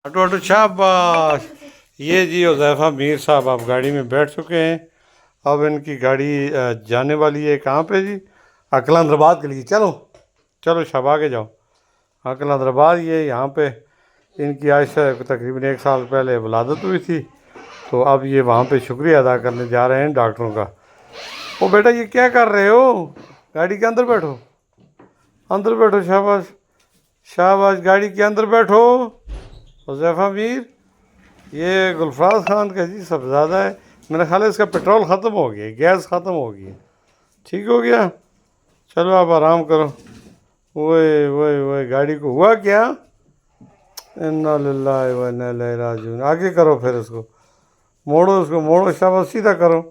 ہٹو ہٹو شاباش. یہ جی حذیفہ میر صاحب آپ گاڑی میں بیٹھ چکے ہیں. اب ان کی گاڑی جانے والی ہے کہاں پہ جی؟ عقلند آباد کے لیے. چلو چلو شب آگے جاؤ. عقلند آباد یہ یہاں پہ ان کی آج سے تقریباً 1 سال پہلے ولادت ہوئی تھی، تو اب یہ وہاں پہ شکریہ ادا کرنے جا رہے ہیں ڈاکٹروں کا. او بیٹا یہ کیا کر رہے ہو؟ گاڑی کے اندر بیٹھو، اندر بیٹھو. شاباش شاباش، گاڑی کے اندر بیٹھو. حذیفہ میر یہ گلفراز خان کا جی سب زیادہ ہے. میرا خیال ہے اس کا پیٹرول ختم ہو گیا، گیس ختم ہو گئی. ٹھیک ہو گیا؟ چلو آپ آرام کرو. وہی وہی وہی گاڑی کو ہوا کیا؟ انا للہ و انا الیہ راجعون. آگے کرو، پھر اس کو موڑو، اس کو موڑو. شاباش سیدھا کرو.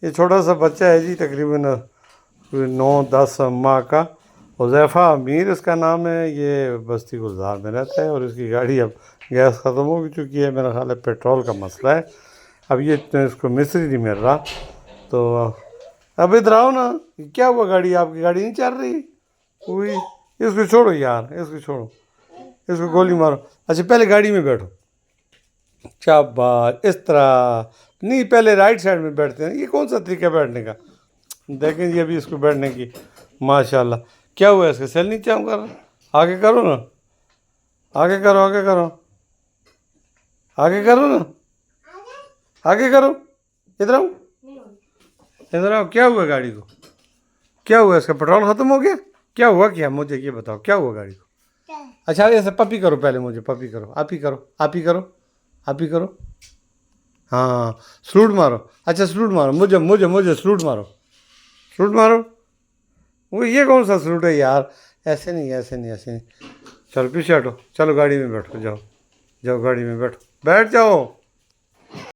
یہ چھوٹا سا بچہ ہے جی، تقریباً 9-10 ماہ کا. حذیفہ میر اس کا نام ہے. یہ بستی گلزار میں رہتا ہے، اور اس کی گاڑی اب گیس ختم ہو چکی ہے. میرا خیال ہے پیٹرول کا مسئلہ ہے. اب یہ اس کو مصری نہیں مل رہا. تو اب ادھر آؤ نا. کیا ہوا گاڑی آپ کی؟ گاڑی نہیں چل رہی ہوئی. اس کو چھوڑو یار، اس کو چھوڑو، اس کو گولی مارو. اچھا پہلے گاڑی میں بیٹھو. شاباش. اس طرح نہیں، پہلے رائٹ سائڈ میں بیٹھتے ہیں. یہ کون سا طریقہ ہے بیٹھنے کا؟ دیکھیں جی ابھی اس کو بیٹھنے کی. ماشاء اللہ. کیا ہوا اس کا سیل نہیں کام کر رہا؟ آگے کرو نا، آگے کرو، آگے کرو، آگے کرو نا، آگے کرو. ادھر آؤ، ادھر آؤ. کیا ہوا گاڑی کو؟ کیا ہوا اس کا پیٹرول ختم ہو گیا؟ کیا ہوا؟ کیا مجھے یہ بتاؤ، کیا ہوا گاڑی کو؟ اچھا ایسے پپی کرو پہلے. مجھے پپی کرو. آپ ہی کرو، آپ ہی کرو، آپ ہی کرو. ہاں سلوٹ مارو. اچھا سلوٹ مارو. مجھے سلوٹ مارو، سلوٹ مارو. وہ یہ کون سا سلوٹ ہے یار؟ ایسے نہیں، ایسے نہیں، ایسے نہیں. چلو پیچھے ہٹو. چلو گاڑی میں بیٹھو. جاؤ جاؤ گاڑی میں بیٹھو. بیٹھ جاؤ.